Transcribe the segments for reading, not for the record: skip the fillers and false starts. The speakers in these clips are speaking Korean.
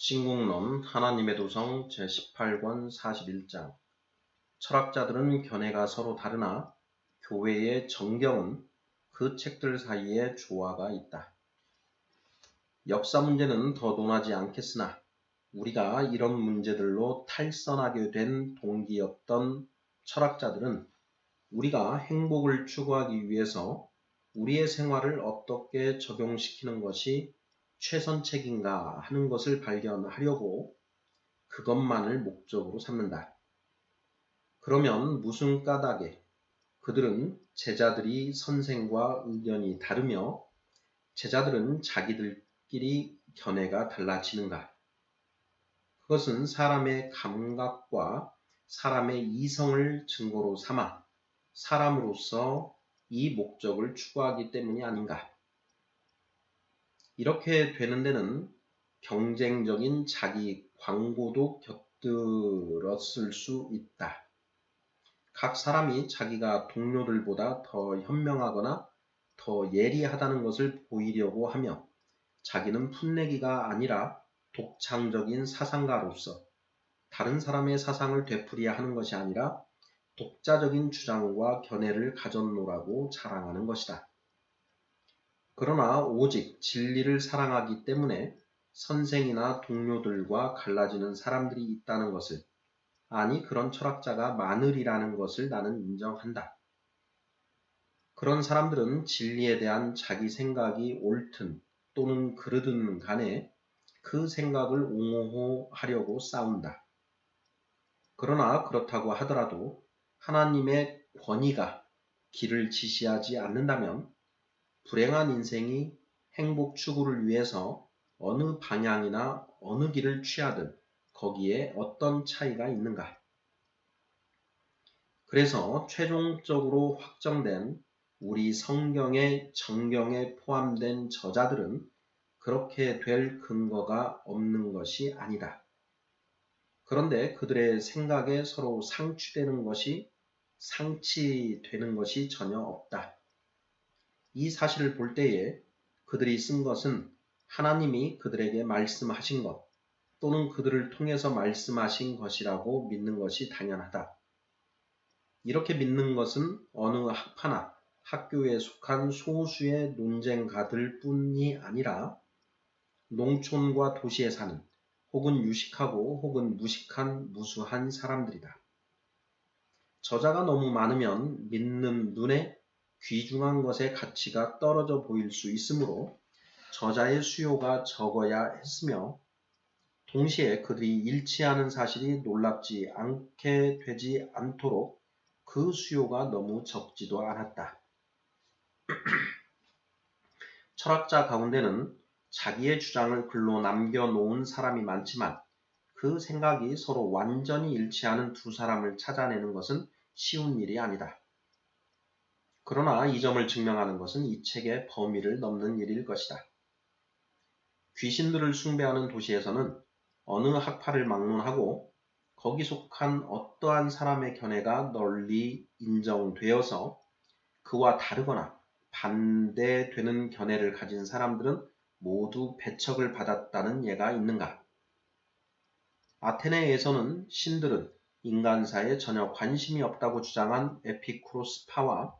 신국론 하나님의 도성 제18권 41장 철학자들은 견해가 서로 다르나 교회의 정경은 그 책들 사이에 조화가 있다. 역사 문제는 더 논하지 않겠으나 우리가 이런 문제들로 탈선하게 된 동기였던 철학자들은 우리가 행복을 추구하기 위해서 우리의 생활을 어떻게 적용시키는 것이 최선책인가 하는 것을 발견하려고 그것만을 목적으로 삼는다. 그러면 무슨 까닭에 그들은 제자들이 선생과 의견이 다르며 제자들은 자기들끼리 견해가 달라지는가? 그것은 사람의 감각과 사람의 이성을 증거로 삼아 사람으로서 이 목적을 추구하기 때문이 아닌가? 이렇게 되는 데는 경쟁적인 자기 광고도 곁들었을 수 있다. 각 사람이 자기가 동료들보다 더 현명하거나 더 예리하다는 것을 보이려고 하며 자기는 풋내기가 아니라 독창적인 사상가로서 다른 사람의 사상을 되풀이야 하는 것이 아니라 독자적인 주장과 견해를 가졌노라고 자랑하는 것이다. 그러나 오직 진리를 사랑하기 때문에 선생이나 동료들과 갈라지는 사람들이 있다는 것을, 아니 그런 철학자가 많으리라는 것을 나는 인정한다. 그런 사람들은 진리에 대한 자기 생각이 옳든 또는 그르든 간에 그 생각을 옹호하려고 싸운다. 그러나 그렇다고 하더라도 하나님의 권위가 길을 지시하지 않는다면 불행한 인생이 행복 추구를 위해서 어느 방향이나 어느 길을 취하든 거기에 어떤 차이가 있는가? 그래서 최종적으로 확정된 우리 성경의 정경에 포함된 저자들은 그렇게 될 근거가 없는 것이 아니다. 그런데 그들의 생각에 서로 상치되는 것이 전혀 없다. 이 사실을 볼 때에 그들이 쓴 것은 하나님이 그들에게 말씀하신 것 또는 그들을 통해서 말씀하신 것이라고 믿는 것이 당연하다. 이렇게 믿는 것은 어느 학파나 학교에 속한 소수의 논쟁가들 뿐이 아니라 농촌과 도시에 사는 혹은 유식하고 혹은 무식한 무수한 사람들이다. 저자가 너무 많으면 믿는 눈에 귀중한 것의 가치가 떨어져 보일 수 있으므로 저자의 수요가 적어야 했으며 동시에 그들이 일치하는 사실이 놀랍지 않게 되지 않도록 그 수요가 너무 적지도 않았다. 철학자 가운데는 자기의 주장을 글로 남겨놓은 사람이 많지만 그 생각이 서로 완전히 일치하는 두 사람을 찾아내는 것은 쉬운 일이 아니다. 그러나 이 점을 증명하는 것은 이 책의 범위를 넘는 일일 것이다. 귀신들을 숭배하는 도시에서는 어느 학파를 막론하고 거기 속한 어떠한 사람의 견해가 널리 인정되어서 그와 다르거나 반대되는 견해를 가진 사람들은 모두 배척을 받았다는 예가 있는가? 아테네에서는 신들은 인간사에 전혀 관심이 없다고 주장한 에피쿠로스파와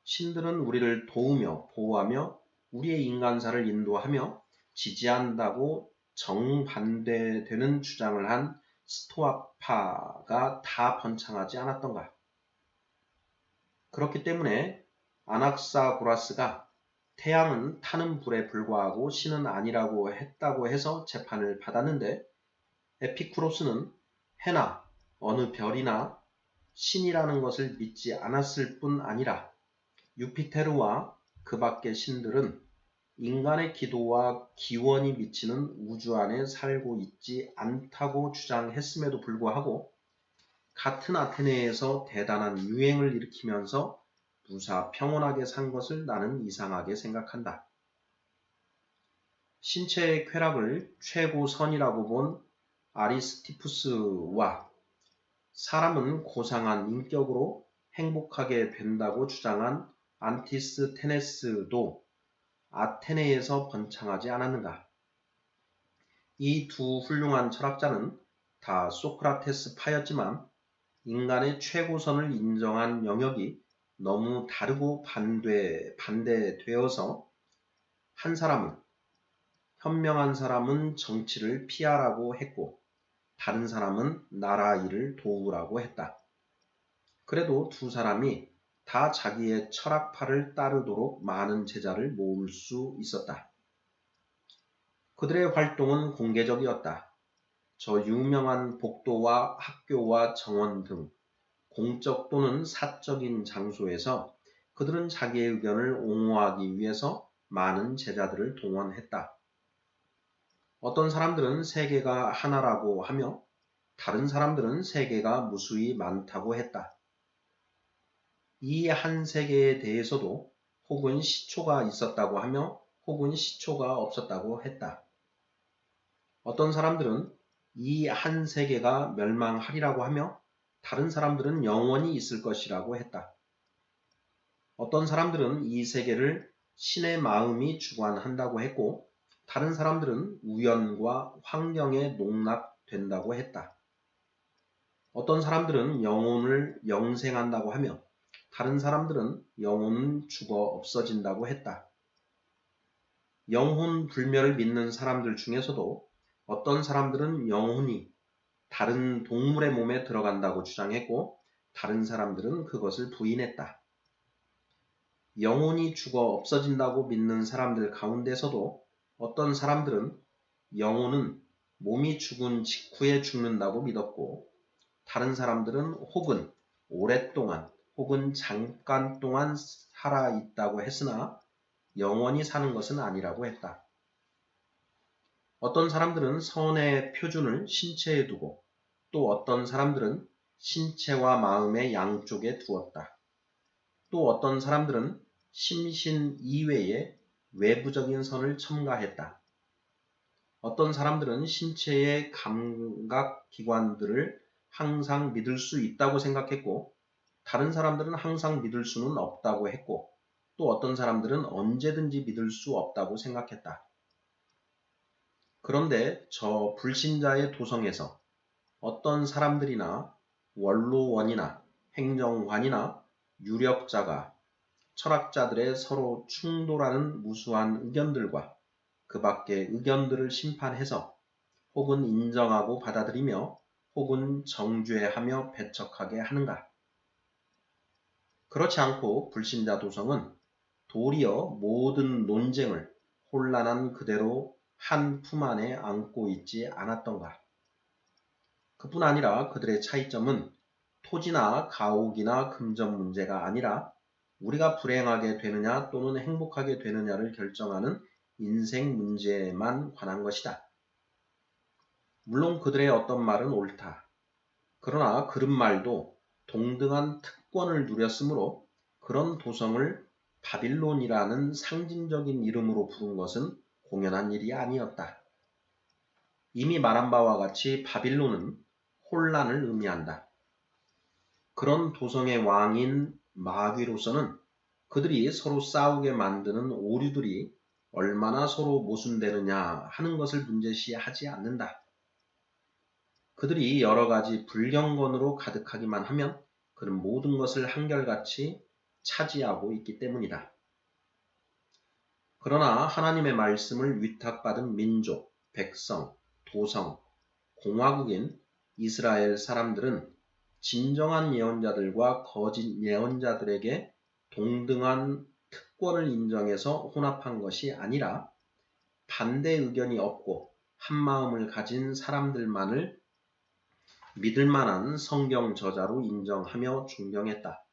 신들은 우리를 도우며 보호하며 우리의 인간사를 인도하며 지지한다고 정반대되는 주장을 한 스토아파가 다 번창하지 않았던가? 그렇기 때문에 아낙사고라스가 태양은 타는 불에 불과하고 신은 아니라고 했다고 해서 재판을 받았는데 에피쿠로스는 해나 어느 별이나 신이라는 것을 믿지 않았을 뿐 아니라 유피테르와 그 밖의 신들은 인간의 기도와 기원이 미치는 우주 안에 살고 있지 않다고 주장했음에도 불구하고 같은 아테네에서 대단한 유행을 일으키면서 무사 평온하게 산 것을 나는 이상하게 생각한다. 신체의 쾌락을 최고선이라고 본 아리스티푸스와 사람은 고상한 인격으로 행복하게 된다고 주장한 안티스테네스도 아테네에서 번창하지 않았는가? 이 두 훌륭한 철학자는 다 소크라테스파였지만 인간의 최고선을 인정한 영역이 너무 다르고 반대되어서 한 사람은 현명한 사람은 정치를 피하라고 했고 다른 사람은 나라 일을 도우라고 했다. 그래도 두 사람이 다 자기의 철학파를 따르도록 많은 제자를 모을 수 있었다. 그들의 활동은 공개적이었다. 저 유명한 복도와 학교와 정원 등 공적 또는 사적인 장소에서 그들은 자기의 의견을 옹호하기 위해서 많은 제자들을 동원했다. 어떤 사람들은 세계가 하나라고 하며 다른 사람들은 세계가 무수히 많다고 했다. 이 한 세계에 대해서도 혹은 시초가 있었다고 하며 혹은 시초가 없었다고 했다. 어떤 사람들은 이 한 세계가 멸망하리라고 하며 다른 사람들은 영원히 있을 것이라고 했다. 어떤 사람들은 이 세계를 신의 마음이 주관한다고 했고 다른 사람들은 우연과 환경에 농락된다고 했다. 어떤 사람들은 영혼을 영생한다고 하며 다른 사람들은 영혼은 죽어 없어진다고 했다. 영혼 불멸을 믿는 사람들 중에서도 어떤 사람들은 영혼이 다른 동물의 몸에 들어간다고 주장했고 다른 사람들은 그것을 부인했다. 영혼이 죽어 없어진다고 믿는 사람들 가운데서도 어떤 사람들은 영혼은 몸이 죽은 직후에 죽는다고 믿었고 다른 사람들은 혹은 오랫동안 혹은 잠깐 동안 살아있다고 했으나 영원히 사는 것은 아니라고 했다. 어떤 사람들은 선의 표준을 신체에 두고 또 어떤 사람들은 신체와 마음의 양쪽에 두었다. 또 어떤 사람들은 심신 이외에 외부적인 선을 첨가했다. 어떤 사람들은 신체의 감각기관들을 항상 믿을 수 있다고 생각했고 다른 사람들은 항상 믿을 수는 없다고 했고 또 어떤 사람들은 언제든지 믿을 수 없다고 생각했다. 그런데 저 불신자의 도성에서 어떤 사람들이나 원로원이나 행정관이나 유력자가 철학자들의 서로 충돌하는 무수한 의견들과 그 밖의 의견들을 심판해서 혹은 인정하고 받아들이며 혹은 정죄하며 배척하게 하는가? 그렇지 않고 불신자 도성은 도리어 모든 논쟁을 혼란한 그대로 한 품 안에 안고 있지 않았던가? 그뿐 아니라 그들의 차이점은 토지나 가옥이나 금전 문제가 아니라 우리가 불행하게 되느냐 또는 행복하게 되느냐를 결정하는 인생 문제에만 관한 것이다. 물론 그들의 어떤 말은 옳다. 그러나 그런 말도 동등한 특권을 누렸으므로 그런 도성을 바빌론이라는 상징적인 이름으로 부른 것은 공연한 일이 아니었다. 이미 말한 바와 같이 바빌론은 혼란을 의미한다. 그런 도성의 왕인 마귀로서는 그들이 서로 싸우게 만드는 오류들이 얼마나 서로 모순되느냐 하는 것을 문제시하지 않는다. 그들이 여러 가지 불경건으로 가득하기만 하면 그는 모든 것을 한결같이 차지하고 있기 때문이다. 그러나 하나님의 말씀을 위탁받은 민족, 백성, 도성, 공화국인 이스라엘 사람들은 진정한 예언자들과 거짓 예언자들에게 동등한 특권을 인정해서 혼합한 것이 아니라 반대 의견이 없고 한 마음을 가진 사람들만을 믿을 만한 성경 저자로 인정하며 존경했다.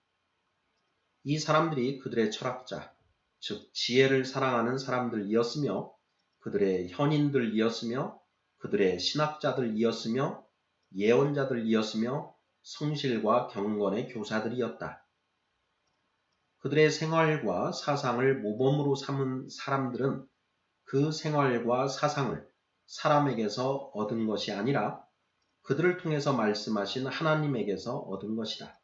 이 사람들이 그들의 철학자, 즉 지혜를 사랑하는 사람들이었으며 그들의 현인들이었으며 그들의 신학자들이었으며 예언자들이었으며 성실과 경건의 교사들이었다. 그들의 생활과 사상을 모범으로 삼은 사람들은 그 생활과 사상을 사람에게서 얻은 것이 아니라 그들을 통해서 말씀하신 하나님에게서 얻은 것이다.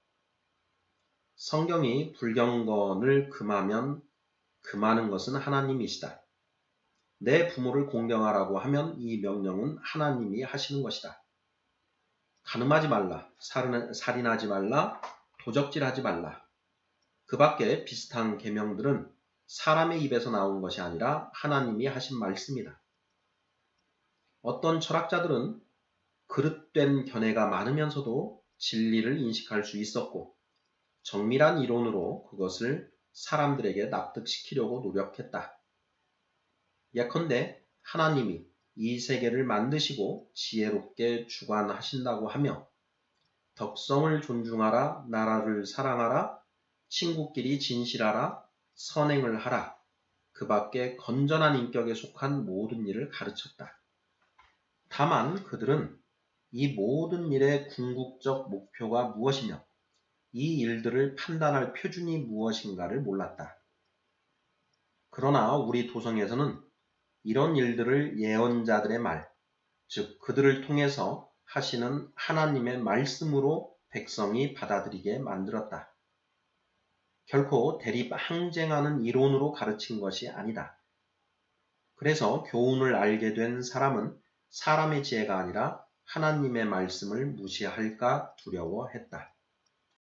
성경이 불경건을 금하면 금하는 것은 하나님이시다. 내 부모를 공경하라고 하면 이 명령은 하나님이 하시는 것이다. 간음하지 말라, 살인하지 말라, 도적질하지 말라. 그 밖에 비슷한 계명들은 사람의 입에서 나온 것이 아니라 하나님이 하신 말씀이다. 어떤 철학자들은 그릇된 견해가 많으면서도 진리를 인식할 수 있었고 정밀한 이론으로 그것을 사람들에게 납득시키려고 노력했다. 예컨대 하나님이 이 세계를 만드시고 지혜롭게 주관하신다고 하며 덕성을 존중하라, 나라를 사랑하라, 친구끼리 진실하라, 선행을 하라. 그 밖에 건전한 인격에 속한 모든 일을 가르쳤다. 다만 그들은 이 모든 일의 궁극적 목표가 무엇이며 이 일들을 판단할 표준이 무엇인가를 몰랐다. 그러나 우리 도성에서는 이런 일들을 예언자들의 말, 즉 그들을 통해서 하시는 하나님의 말씀으로 백성이 받아들이게 만들었다. 결코 대립항쟁하는 이론으로 가르친 것이 아니다. 그래서 교훈을 알게 된 사람은 사람의 지혜가 아니라 하나님의 말씀을 무시할까 두려워했다.